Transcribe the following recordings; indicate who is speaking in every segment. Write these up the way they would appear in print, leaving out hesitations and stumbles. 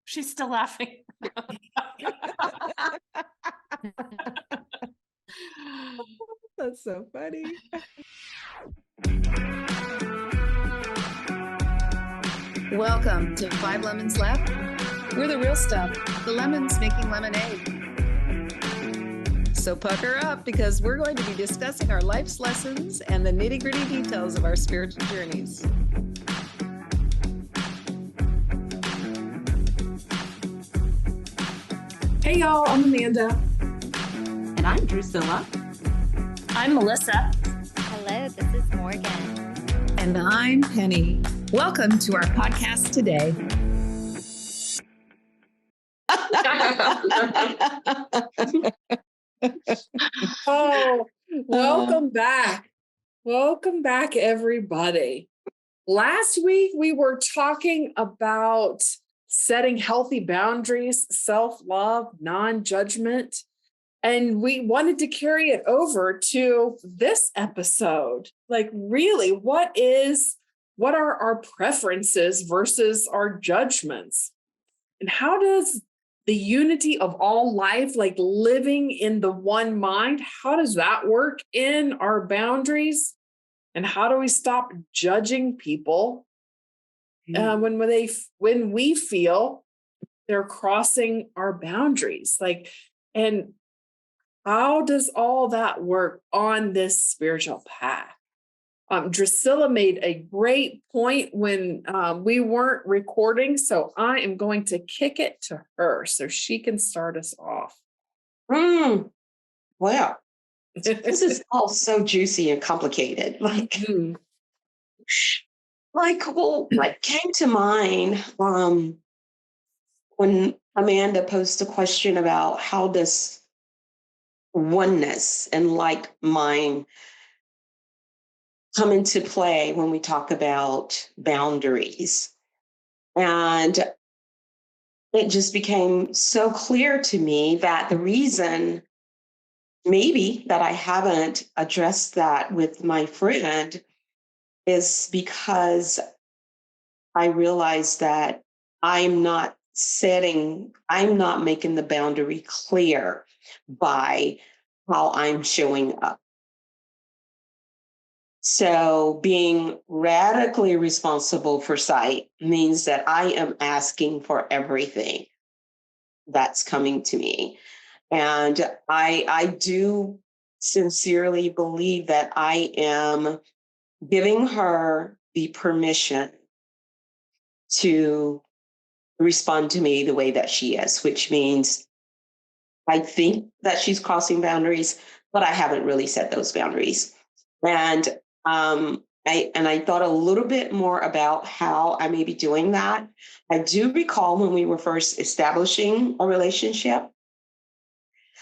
Speaker 1: She's still laughing.
Speaker 2: That's so funny. Welcome to 5 Lemons Left. We're the real stuff, the lemons making lemonade. So pucker up, because we're going to be discussing our life's lessons and the nitty-gritty details of our spiritual journeys.
Speaker 3: Hey y'all, I'm Amanda.
Speaker 4: And I'm Drusilla.
Speaker 1: I'm Melissa.
Speaker 5: Hello, this is Morgan.
Speaker 2: And I'm Penny. Welcome to our podcast today.
Speaker 3: Oh, welcome back. Welcome back, everybody. Last week, we were talking about setting healthy boundaries, self-love, non-judgment, and we wanted to carry it over to this episode. Like, really, what are our preferences versus our judgments? And how does the unity of all life, like living in the one mind, how does that work in our boundaries? And how do we stop judging people when we feel they're crossing our boundaries? Like, and how does all that work on this spiritual path? Drusilla made a great point when we weren't recording, so I am going to kick it to her so she can start us off.
Speaker 4: Wow. This is all so juicy and complicated. What came to mind when Amanda posed a question about how does oneness and like mind come into play when we talk about boundaries. And it just became so clear to me that the reason maybe that I haven't addressed that with my friend is because I realized that I'm not making the boundary clear by how I'm showing up. So being radically responsible for sight means that I am asking for everything that's coming to me. And I do sincerely believe that I am giving her the permission to respond to me the way that she is, which means I think that she's crossing boundaries, but I haven't really set those boundaries. And I thought a little bit more about how I may be doing that. I do recall when we were first establishing a relationship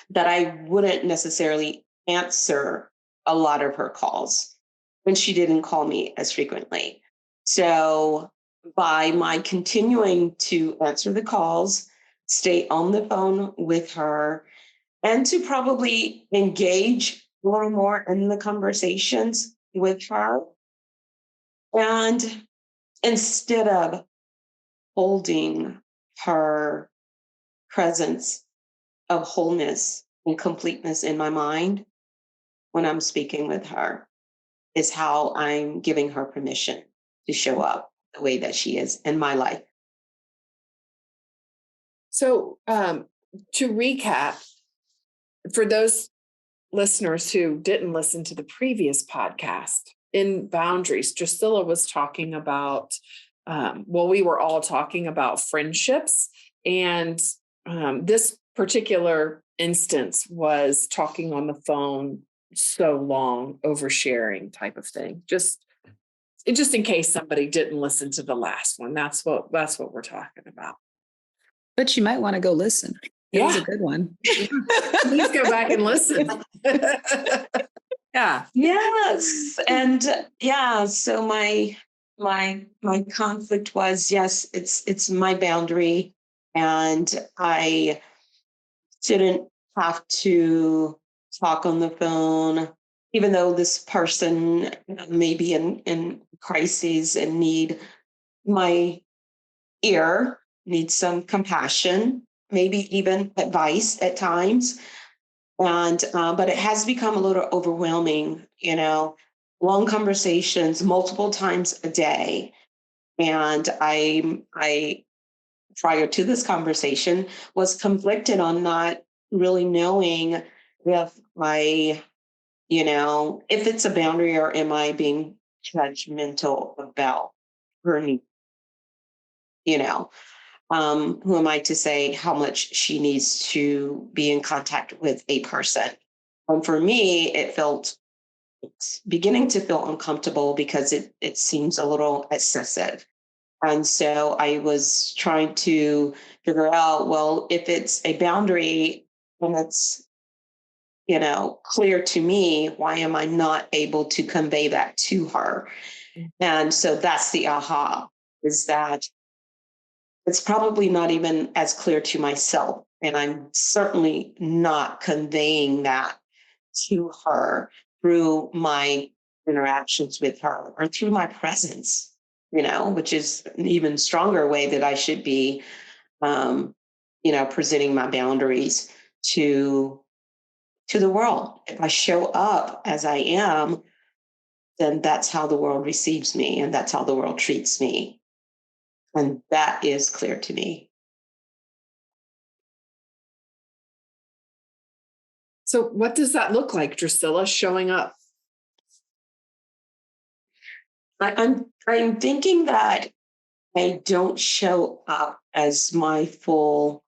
Speaker 4: that I wouldn't necessarily answer a lot of her calls when she didn't call me as frequently. So by my continuing to answer the calls, stay on the phone with her, and to probably engage a little more in the conversations with her. And instead of holding her presence of wholeness and completeness in my mind when I'm speaking with her, is how I'm giving her permission to show up the way that she is in my life.
Speaker 3: So to recap, for those listeners who didn't listen to the previous podcast, in boundaries, Drusilla was talking about, we were all talking about friendships. And this particular instance was talking on the phone so long, oversharing type of thing. Just in case somebody didn't listen to the last one, that's what we're talking about.
Speaker 2: But you might want to go listen. It was a good one.
Speaker 3: Please go back and listen. Yeah.
Speaker 4: Yes. And so my conflict was, yes, it's my boundary, and I didn't have to talk on the phone, even though this person may be in crises and need my ear needs some compassion, maybe even advice at times. And but it has become a little overwhelming, long conversations multiple times a day. And I prior to this conversation was conflicted on not really knowing if if it's a boundary or am I being judgmental about her need, who am I to say how much she needs to be in contact with a person? For me, it's beginning to feel uncomfortable because it seems a little excessive. And so I was trying to figure out, well, if it's a boundary and it's, clear to me, why am I not able to convey that to her? And so that's the aha, is that it's probably not even as clear to myself. And I'm certainly not conveying that to her through my interactions with her or through my presence, which is an even stronger way that I should be, presenting my boundaries to the world. If I show up as I am, then that's how the world receives me and that's how the world treats me. And that is clear to me.
Speaker 3: So what does that look like, Drusilla, showing up?
Speaker 4: I'm thinking that I don't show up as my full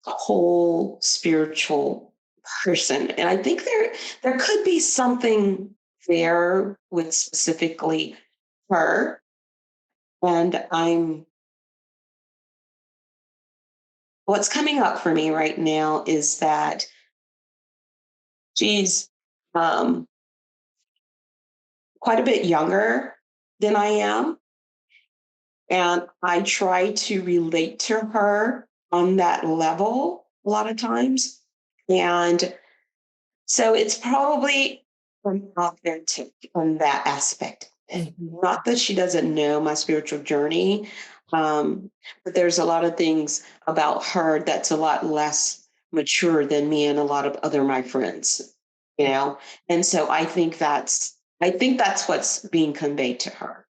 Speaker 4: whole spiritual person. And I think there could be something there with specifically her. And what's coming up for me right now is that she's quite a bit younger than I am. And I try to relate to her on that level a lot of times. And so it's probably authentic on that aspect. Not that she doesn't know my spiritual journey, but there's a lot of things about her that's a lot less mature than me and a lot of other my friends, And so I think that's what's being conveyed to her.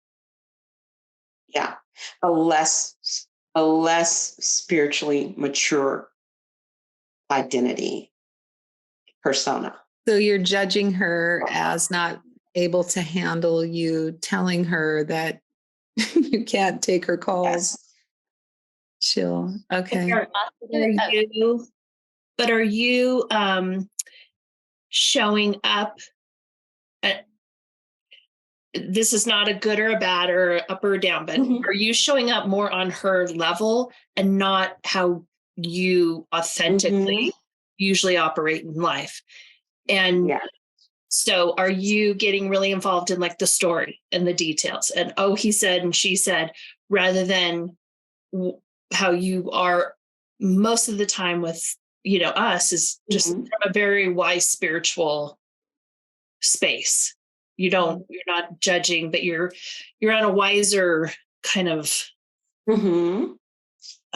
Speaker 4: Yeah, a less spiritually mature identity persona.
Speaker 2: So you're judging her as not able to handle you telling her that you can't take her calls.
Speaker 4: Yes.
Speaker 2: Chill. Okay.
Speaker 1: Are you showing up? This is not a good or a bad or up or down, but are you showing up more on her level and not how you authentically usually operate in life? And so are you getting really involved in like the story and the details and, oh, he said and she said, rather than how you are most of the time with, us is just from a very wise spiritual space. You're not judging, but you're on a wiser kind of.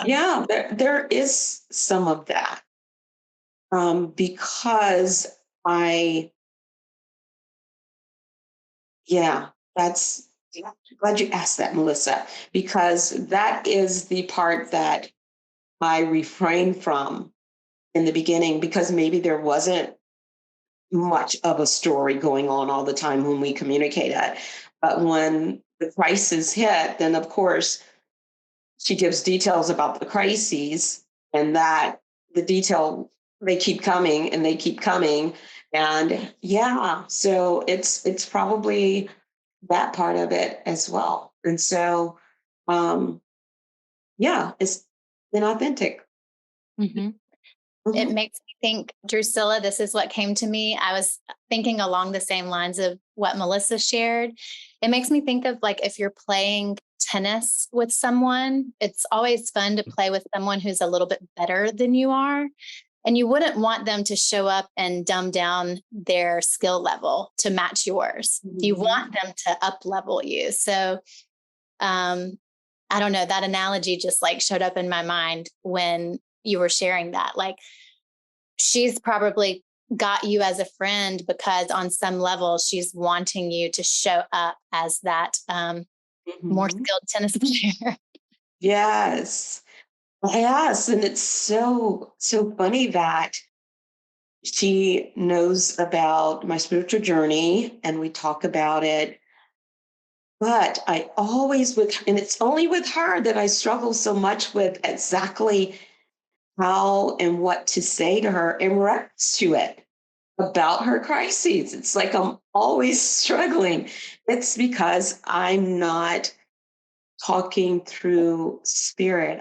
Speaker 4: Yeah, there is some of that. Because that's glad you asked that, Melissa, because that is the part that I refrained from in the beginning, because maybe there wasn't much of a story going on all the time when we communicated. But when the crisis hit, then of course she gives details about the crises, and that the detail, they keep coming and they keep coming. And so it's probably that part of it as well. And so, it's inauthentic.
Speaker 5: It makes me think, Drusilla, this is what came to me. I was thinking along the same lines of what Melissa shared. It makes me think of like if you're playing tennis with someone, it's always fun to play with someone who's a little bit better than you are. And you wouldn't want them to show up and dumb down their skill level to match yours. You want them to up level you. So I don't know, that analogy just like showed up in my mind when you were sharing that. Like, she's probably got you as a friend because on some level she's wanting you to show up as that more skilled tennis player.
Speaker 4: Yes. Yes. And it's so funny that she knows about my spiritual journey and we talk about it. But I always and it's only with her that I struggle so much with exactly how and what to say to her in reference to it about her crises. It's like I'm always struggling. It's because I'm not talking through spirit.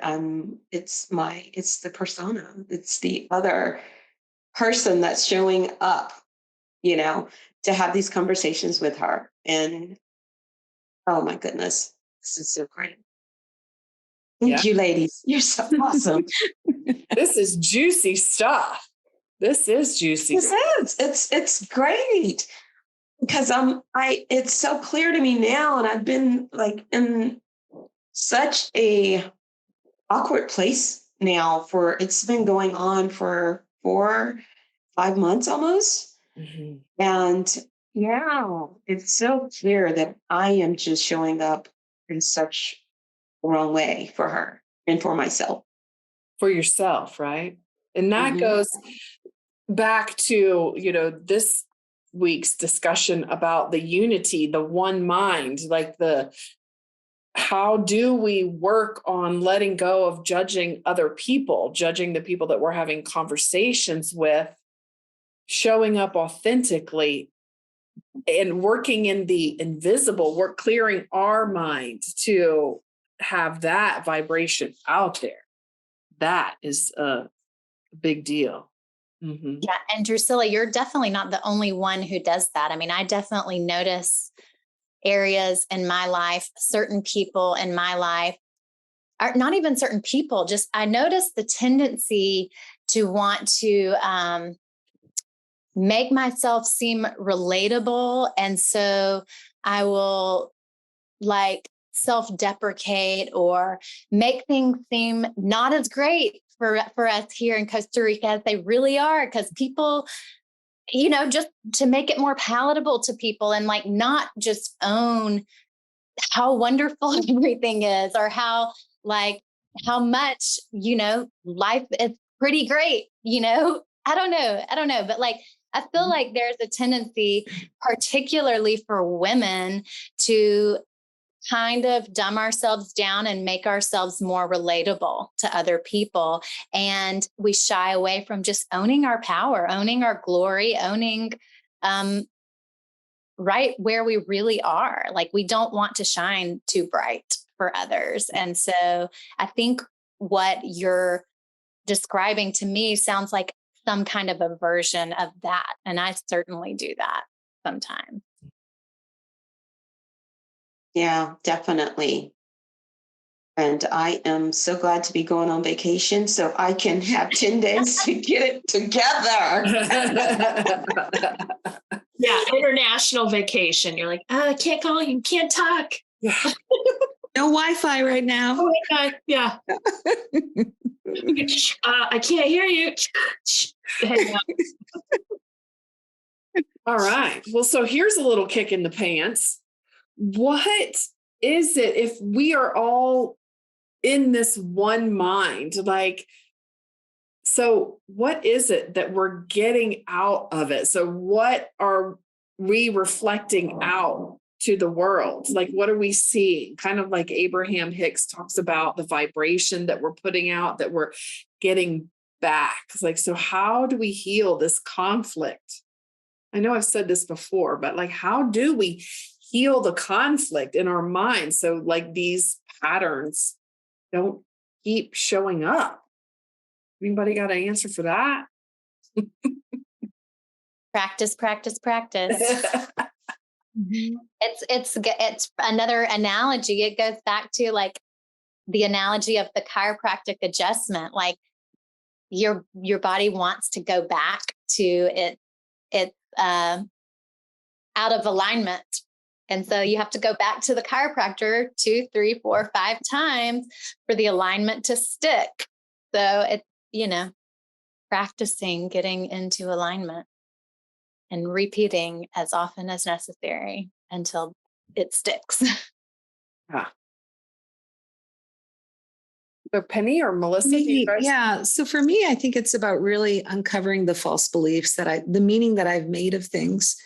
Speaker 4: It's the persona. It's the other person that's showing up, to have these conversations with her. And oh my goodness, this is so great. Thank you, ladies. You're so awesome.
Speaker 3: This is juicy stuff. This is juicy.
Speaker 4: It's great because it's so clear to me now, and I've been like in such a awkward place now it's been going on for 4-5 months almost. And yeah, it's so clear that I am just showing up in such a wrong way for her and for myself.
Speaker 3: For yourself, right? And that goes back to, this week's discussion about the unity, the one mind, like how do we work on letting go of judging other people, judging the people that we're having conversations with, showing up authentically and working in the invisible, we're clearing our mind to have that vibration out there. That is a big deal.
Speaker 5: Yeah. And Drusilla, you're definitely not the only one who does that. I mean, I definitely notice areas in my life, certain people in my life, or not even certain people, just I notice the tendency to want to make myself seem relatable. And so I will like self-deprecate or make things seem not as great for us here in Costa Rica as they really are, because people, just to make it more palatable to people and like not just own how wonderful everything is or how much, life is pretty great, I don't know. But like, I feel like there's a tendency, particularly for women, to kind of dumb ourselves down and make ourselves more relatable to other people. And we shy away from just owning our power, owning our glory, owning right where we really are. Like, we don't want to shine too bright for others. And so I think what you're describing to me sounds like some kind of a version of that. And I certainly do that sometimes.
Speaker 4: Yeah, definitely. And I am so glad to be going on vacation so I can have 10 days to get it together.
Speaker 1: Yeah, international vacation. You're like, I can't call you, can't talk.
Speaker 2: No Wi-Fi right now.
Speaker 1: Oh my God, yeah. I can't hear you.
Speaker 3: All right. Well, so here's a little kick in the pants. What is it if we are all in this one mind? Like, so what is it that we're getting out of it? So what are we reflecting out to the world? Like, what are we seeing? Kind of like Abraham Hicks talks about the vibration that we're putting out, that we're getting back. Like, so how do we heal this conflict? I know I've said this before, but like, how do we heal the conflict in our minds so like these patterns don't keep showing up? Anybody got an answer for that?
Speaker 5: Practice. It's another analogy. It goes back to like the analogy of the chiropractic adjustment. Like, your body wants to go back to it out of alignment. And so you have to go back to the chiropractor 2, 3, 4, 5 times for the alignment to stick. So it's, practicing getting into alignment and repeating as often as necessary until it sticks.
Speaker 3: But Penny or Melissa?
Speaker 2: So for me, I think it's about really uncovering the false beliefs the meaning that I've made of things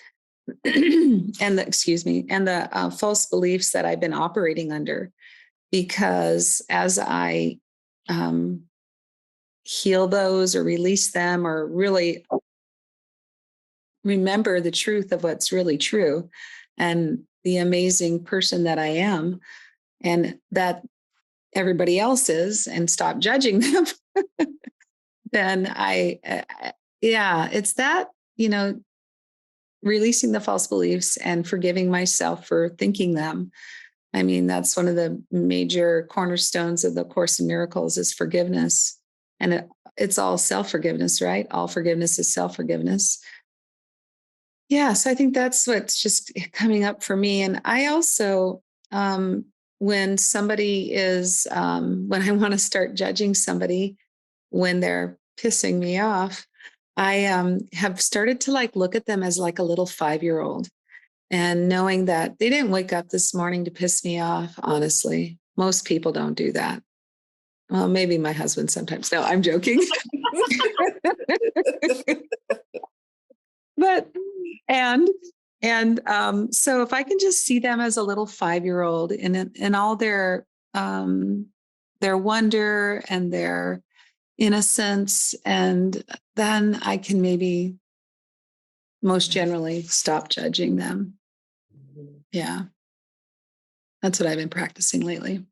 Speaker 2: and the false beliefs that I've been operating under, because as I heal those or release them or really remember the truth of what's really true and the amazing person that I am and that everybody else is, and stop judging them, then it's that, releasing the false beliefs and forgiving myself for thinking them. I mean, that's one of the major cornerstones of the Course in Miracles is forgiveness. And it's all self-forgiveness, right? All forgiveness is self-forgiveness. Yeah, so I think that's what's just coming up for me. And I also, when somebody is, when I want to start judging somebody, when they're pissing me off, I have started to look at them as like a little 5-year-old, and knowing that they didn't wake up this morning to piss me off. Honestly, most people don't do that. Well, maybe my husband sometimes. No, I'm joking. But, so if I can just see them as a little 5-year-old in all their wonder and their innocence, and then I can maybe most generally stop judging them. Yeah. That's what I've been practicing lately.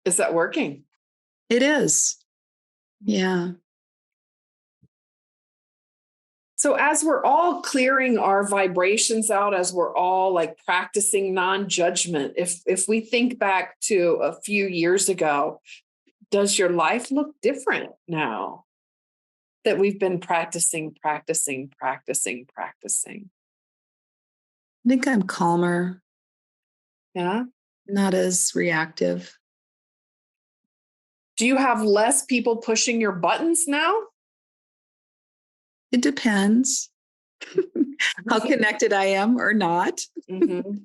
Speaker 3: Is that working?
Speaker 2: It is. Yeah.
Speaker 3: So as we're all clearing our vibrations out, as we're all practicing non-judgment, if we think back to a few years ago, does your life look different now that we've been practicing?
Speaker 2: I think I'm calmer.
Speaker 3: Yeah.
Speaker 2: Not as reactive.
Speaker 3: Do you have less people pushing your buttons now?
Speaker 2: It depends how connected I am or not.
Speaker 3: Mm-hmm.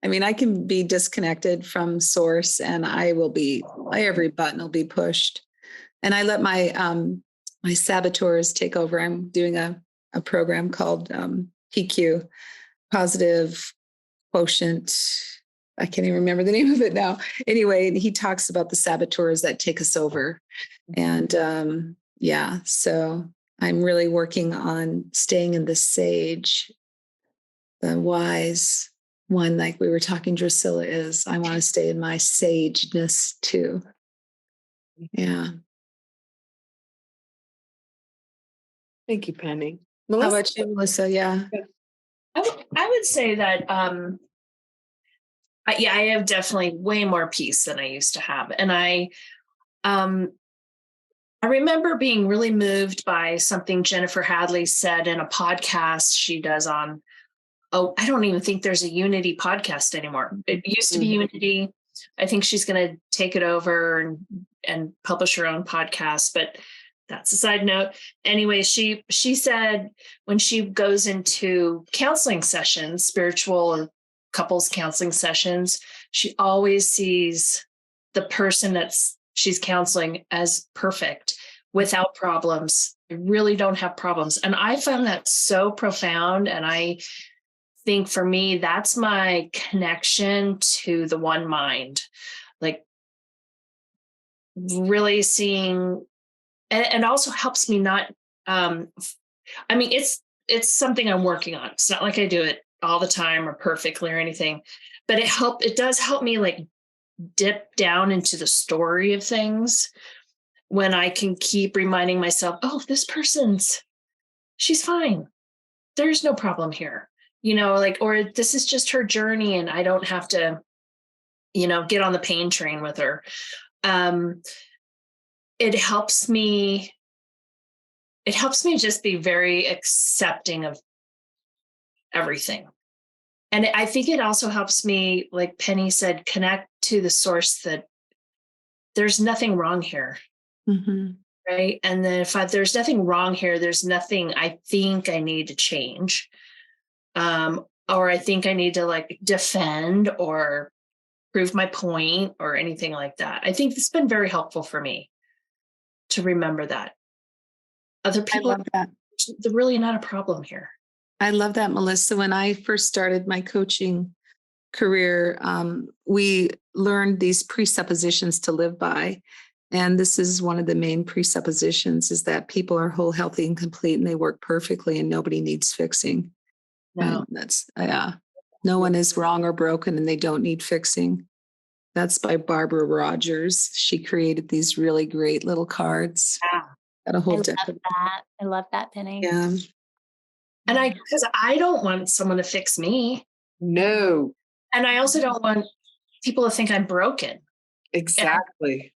Speaker 2: I mean, I can be disconnected from source and every button will be pushed. And I let my my saboteurs take over. I'm doing a program called PQ, Positive Quotient. I can't even remember the name of it now. Anyway, he talks about the saboteurs that take us over. And so I'm really working on staying in the sage, the wise one, like we were talking, Drusilla is. I want to stay in my sageness too. Yeah.
Speaker 3: Thank you, Penny.
Speaker 2: Melissa? How about you, Melissa? Yeah.
Speaker 1: I would say that, I have definitely way more peace than I used to have. And I remember being really moved by something Jennifer Hadley said in a podcast she does on, I don't even think there's a Unity podcast anymore. It used to be Unity. I think she's going to take it over and publish her own podcast, but that's a side note. Anyway, she said when she goes into counseling sessions, spiritual or couples counseling sessions, she always sees the person she's counseling as perfect, without problems. They really don't have problems. And I found that so profound. And I think for me, that's my connection to the one mind, really seeing, and also helps me not, it's something I'm working on. It's not like I do it all the time or perfectly or anything, but it does help me dip down into the story of things when I can keep reminding myself, this she's fine. There's no problem here, or this is just her journey and I don't have to, get on the pain train with her. it helps me just be very accepting of everything. And I think it also helps me, like Penny said, connect to the source that there's nothing wrong here.
Speaker 2: Mm-hmm.
Speaker 1: Right. And then if there's nothing wrong here, there's nothing I think I need to change. Or I think I need to like defend or prove my point or anything like that. I think it's been very helpful for me to remember that. Other people, they're really not a problem here.
Speaker 2: I love that, Melissa. When I first started my coaching career, we learned these presuppositions to live by. And this is one of the main presuppositions, is that people are whole, healthy, and complete, and they work perfectly, and nobody needs fixing.
Speaker 1: No,
Speaker 2: that's no one is wrong or broken, and they don't need fixing. That's by Barbara Rogers. She created these really great little cards.
Speaker 1: Yeah.
Speaker 2: Got a whole
Speaker 5: I
Speaker 2: deck
Speaker 5: love
Speaker 2: of
Speaker 5: that. I love that, Penny.
Speaker 2: Yeah.
Speaker 1: And because I don't want someone to fix me.
Speaker 3: No.
Speaker 1: And I also don't want people to think I'm broken.
Speaker 3: Exactly.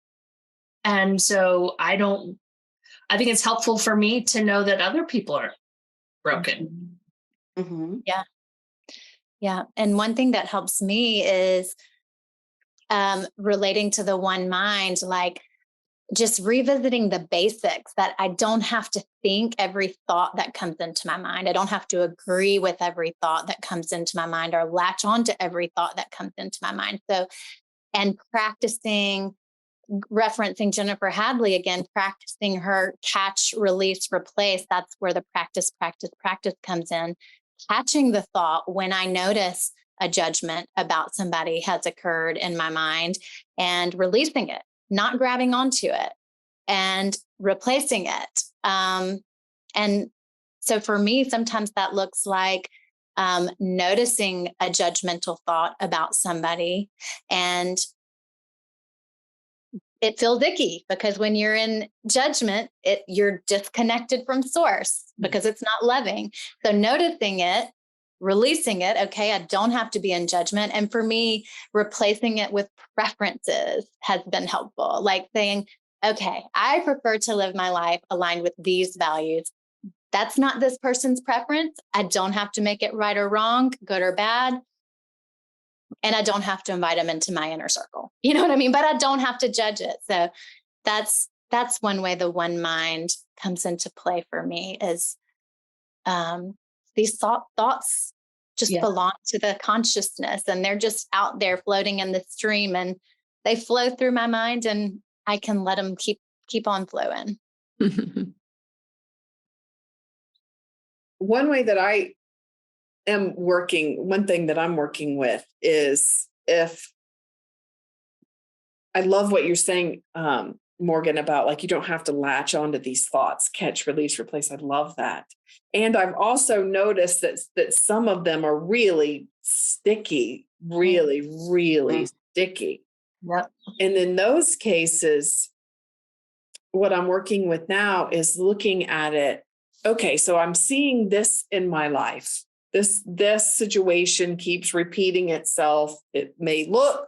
Speaker 1: And so I think it's helpful for me to know that other people are broken.
Speaker 4: Mm-hmm.
Speaker 5: Yeah. Yeah. And one thing that helps me is relating to the one mind, like just revisiting the basics, that I don't have to think every thought that comes into my mind. I don't have to agree with every thought that comes into my mind or latch on to every thought that comes into my mind. So, and practicing, referencing Jennifer Hadley again, practicing her catch, release, replace. That's where the practice comes in. Catching the thought when I notice a judgment about somebody has occurred in my mind, and releasing it, not grabbing onto it, and replacing it. And so for me, sometimes that looks like noticing a judgmental thought about somebody, and it feels icky because when you're in judgment, you're disconnected from source because it's not loving. So noticing it, releasing it. Okay, I don't have to be in judgment. And for me, replacing it with preferences has been helpful. Like saying, okay, I prefer to live my life aligned with these values. That's not this person's preference. I don't have to make it right or wrong, good or bad. And I don't have to invite them into my inner circle. You know what I mean? But I don't have to judge it. So that's one way the one mind comes into play for me, is these thoughts just belong to the consciousness, and they're just out there floating in the stream, and they flow through my mind, and I can let them keep on flowing.
Speaker 3: One way that one thing that I'm working with is, if I love what you're saying, Morgan, about like, you don't have to latch onto these thoughts, catch, release, replace. I love that. And I've also noticed that some of them are really sticky, really, really sticky.
Speaker 1: Yep.
Speaker 3: And in those cases, what I'm working with now is looking at it. Okay, so I'm seeing this in my life. This situation keeps repeating itself. It may look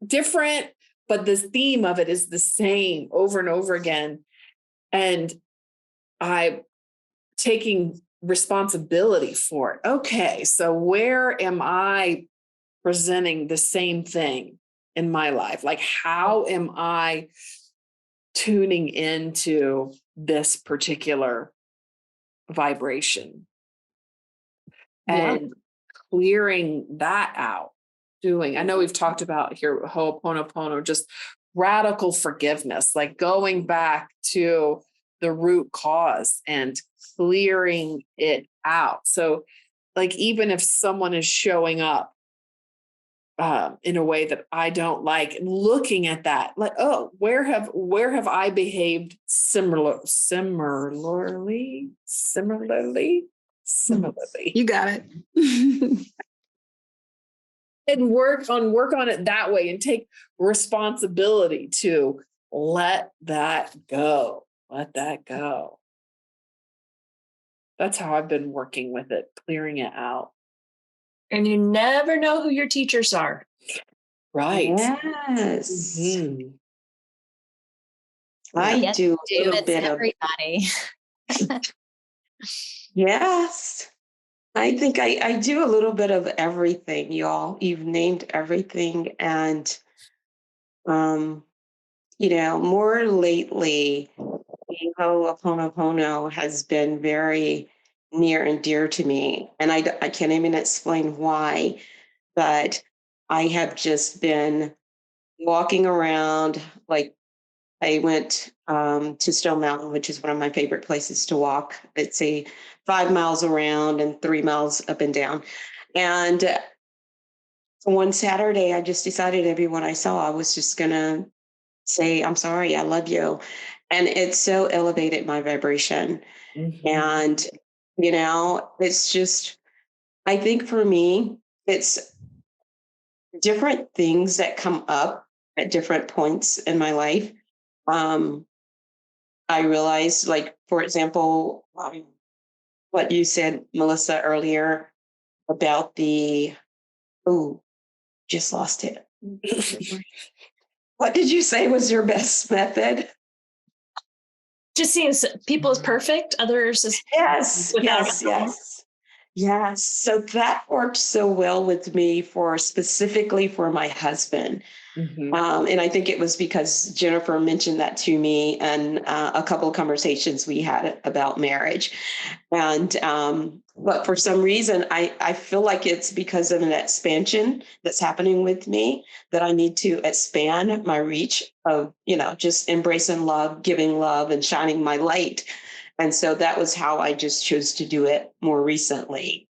Speaker 3: different, but the theme of it is the same over and over again. And I'm taking responsibility for it. Okay, so where am I presenting the same thing in my life? Like, how am I tuning into this particular vibration and clearing that out? I know we've talked about here Ho'oponopono, just radical forgiveness, like going back to the root cause and clearing it out. So like, even if someone is showing up in a way that I don't like, looking at that, like, oh, where have I behaved similarly?
Speaker 2: You got it.
Speaker 3: And work on it that way, and take responsibility to let that go. Let that go. That's how I've been working with it, clearing it out.
Speaker 1: And you never know who your teachers are.
Speaker 3: Right.
Speaker 4: Yes.
Speaker 3: Mm-hmm.
Speaker 4: I
Speaker 5: Yes,
Speaker 4: do a
Speaker 5: do.
Speaker 4: little
Speaker 5: It's
Speaker 4: bit of,
Speaker 5: everybody.
Speaker 4: yes. I think I do a little bit of everything, y'all. You've named everything. And, um, more lately, Ho'oponopono has been very near and dear to me. And I can't even explain why, but I have just been walking around. Like, I went to Stone Mountain, which is one of my favorite places to walk. It's a 5 miles around and 3 miles up and down. And one Saturday, I just decided everyone I saw, I was just going to say, I'm sorry, I love you. And it so elevated my vibration.
Speaker 3: Mhm.
Speaker 4: And, it's just, I think for me, it's different things that come up at different points in my life. Um, I realized, like, for example, what you said, Melissa, earlier about just lost it. What did you say was your best method?
Speaker 1: Just seeing people as perfect, others as
Speaker 4: Yes,
Speaker 1: without
Speaker 4: yes, yes. Yes. So that worked so well with me specifically for my husband.
Speaker 3: Mhm.
Speaker 4: And I think it was because Jennifer mentioned that to me and a couple of conversations we had about marriage. And but for some reason, I feel like it's because of an expansion that's happening with me that I need to expand my reach of, just embracing love, giving love, and shining my light. And so that was how I just chose to do it more recently.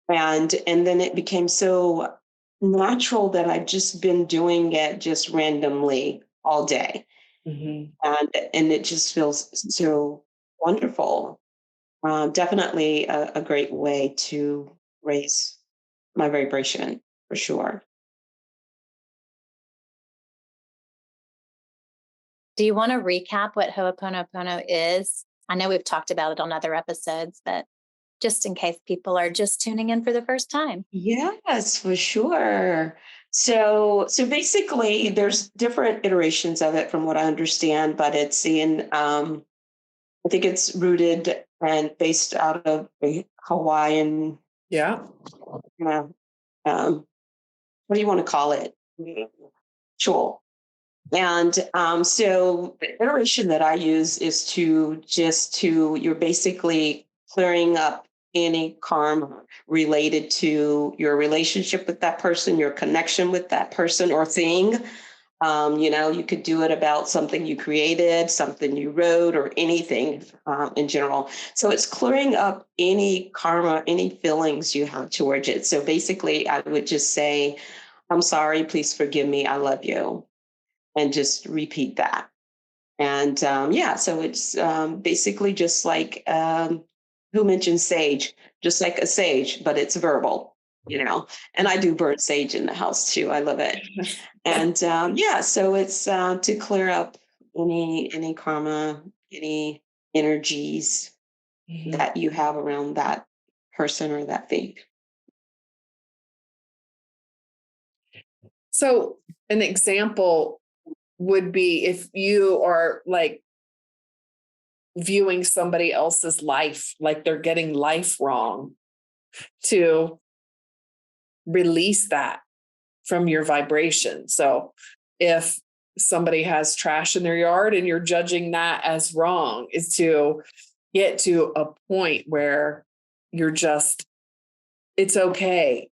Speaker 4: And then it became so natural that I've just been doing it just randomly all day.
Speaker 3: Mhm.
Speaker 4: And it just feels so wonderful. Definitely a great way to raise my vibration for sure.
Speaker 5: Do you want to recap what Ho'oponopono is? I know we've talked about it on other episodes, but just in case people are just tuning in for the first time.
Speaker 4: Yes, for sure. So basically, there's different iterations of it from what I understand, but it's I think it's rooted and based out of a Hawaiian,
Speaker 3: Yeah.
Speaker 4: you know, what do you want to call it? Ritual. And so the iteration that I use is you're basically clearing up any karma related to your relationship with that person, your connection with that person or thing. You could do it about something you created, something you wrote, or anything in general. So it's clearing up any karma, any feelings you have towards it. So basically, I would just say, I'm sorry, please forgive me, I love you, and just repeat that. And so it's basically just like who mentioned sage, just like a sage, but it's verbal, And I do burn sage in the house too. I love it. And so it's to clear up any karma, any energies
Speaker 3: Mhm.
Speaker 4: that you have around that person or that thing.
Speaker 3: So, an example would be if you are like viewing somebody else's life, like they're getting life wrong, to release that from your vibration. So, if somebody has trash in their yard and you're judging that as wrong, is to get to a point where you're just, it's okay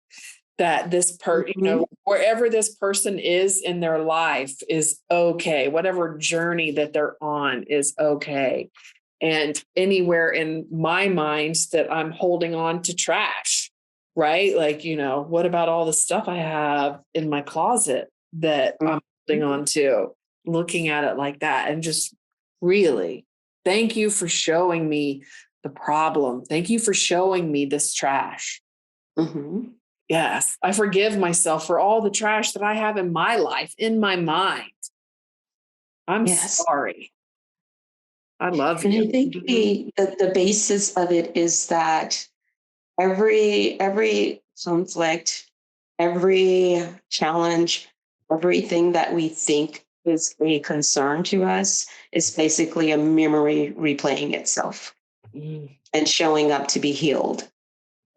Speaker 3: that
Speaker 4: Mhm.
Speaker 3: wherever this person is in their life is okay. Whatever journey that they're on is okay. And anywhere in my mind that I'm holding on to trash, right? Like, what about all the stuff I have in my closet that I'm holding on to, looking at it like that. And just really, thank you for showing me the problem. Thank you for showing me this trash.
Speaker 4: Mhm.
Speaker 3: Yes, I forgive myself for all the trash that I have in my life, in my mind. I'm
Speaker 4: Yes.
Speaker 3: sorry. I love
Speaker 4: And I
Speaker 3: you.
Speaker 4: think the basis of it is that every conflict, every challenge, everything that we think is a concern to us, is basically a memory replaying itself and showing up to be healed.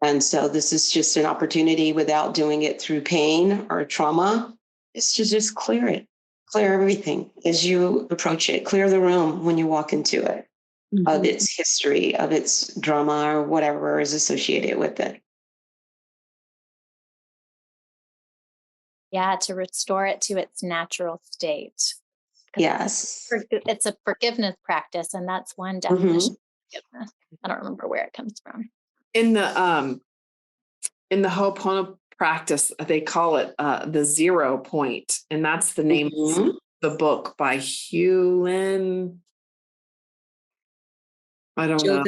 Speaker 4: And so this is just an opportunity, without doing it through pain or trauma, is to just clear it, clear everything as you approach it, clear the room when you walk into it, of its history, of its drama, or whatever is associated with it.
Speaker 5: Yeah, to restore it to its natural state.
Speaker 4: Yes.
Speaker 5: It's a forgiveness practice, and that's one definition of forgiveness. I don't remember where it comes from.
Speaker 3: In the Ho'oponopono practice, they call it the 0 point, and that's the name of the book by Hewlin. I don't know.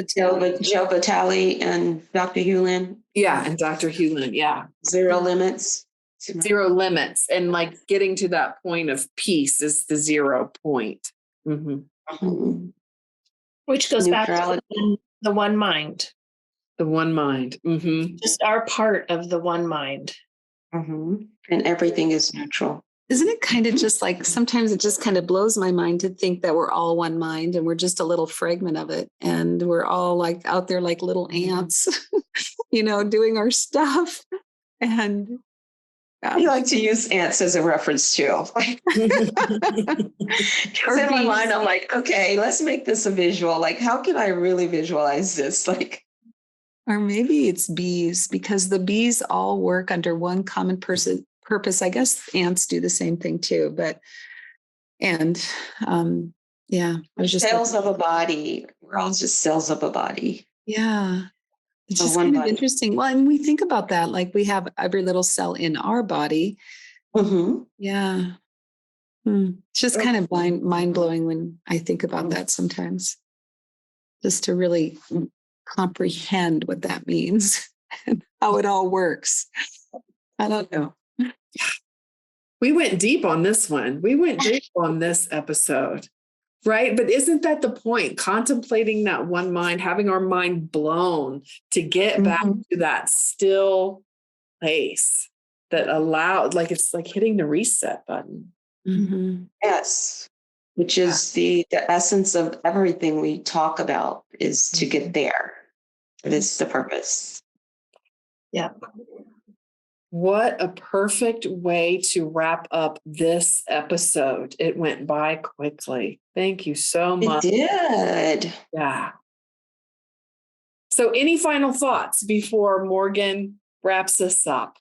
Speaker 4: Joe Vitale and Dr. Hewlin.
Speaker 3: Yeah, and Dr. Hewlin. Yeah.
Speaker 4: Zero limits.
Speaker 3: Zero limits. And like getting to that point of peace is the 0 point.
Speaker 1: Which goes back to the one mind.
Speaker 3: The one mind.
Speaker 1: Just our part of the one mind.
Speaker 4: And everything is neutral.
Speaker 2: Isn't it kind of just like, sometimes it just kind of blows my mind to think that we're all one mind and we're just a little fragment of it. And we're all like out there like little ants, doing our stuff. And
Speaker 4: I like to use ants as a reference too. Because in my mind, I'm like, okay, let's make this a visual. Like, how can I really visualize this?
Speaker 2: Or maybe it's bees, because the bees all work under one common purpose. I guess ants do the same thing too, I was just
Speaker 4: cells of a body. We're all just cells of a body.
Speaker 2: Yeah. It's just kind of interesting. Well, and we think about that, like we have every little cell in our body. Yeah. It's just kind of mind blowing when I think about that sometimes, just to really comprehend what that means and how it all works. I don't know.
Speaker 3: We went deep on this one. We went deep on this episode, right? But isn't that the point? Contemplating that one mind, having our mind blown to get back to that still place that allowed, like it's like hitting the reset button.
Speaker 4: Yes. Which is the essence of everything we talk about, is to get there. It is the purpose.
Speaker 1: Yeah.
Speaker 3: What a perfect way to wrap up this episode. It went by quickly. Thank you so much.
Speaker 4: It did.
Speaker 3: Yeah. So any final thoughts before Morgan wraps us up?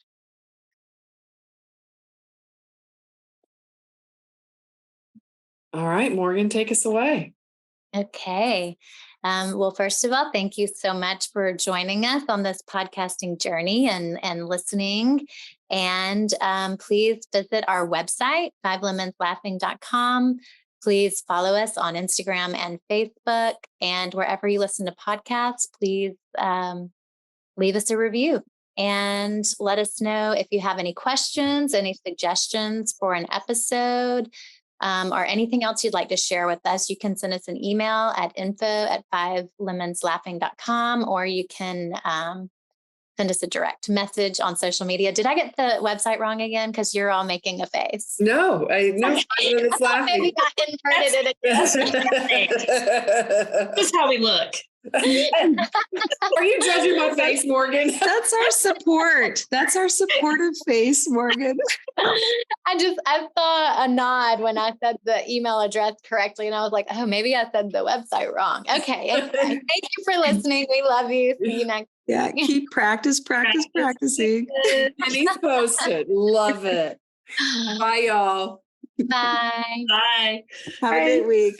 Speaker 3: All right, Morgan, take us away.
Speaker 5: Okay. Well, first of all, thank you so much for joining us on this podcasting journey and listening. And please visit our website, 5lemonslaughing.com. Please follow us on Instagram and Facebook. And wherever you listen to podcasts, please leave us a review and let us know if you have any questions, any suggestions for an episode. Or anything else you'd like to share with us. You can send us an email at info@5lemonslaughing.com, or you can send us a direct message on social media. Did I get the website wrong again? Because you're all making a face.
Speaker 3: No, it's laughing.
Speaker 5: Maybe got inverted
Speaker 1: This is how we look.
Speaker 3: Are you judging my face, Morgan?
Speaker 2: That's our support. That's our supportive face, Morgan.
Speaker 5: I saw a nod when I said the email address correctly, and I was like, oh, maybe I said the website wrong. Okay. Thank you for listening. We love you. See you next
Speaker 2: week. Keep practicing.
Speaker 3: Penny's posted. Love it. Bye, y'all.
Speaker 5: Bye.
Speaker 1: Bye.
Speaker 2: Have a great week.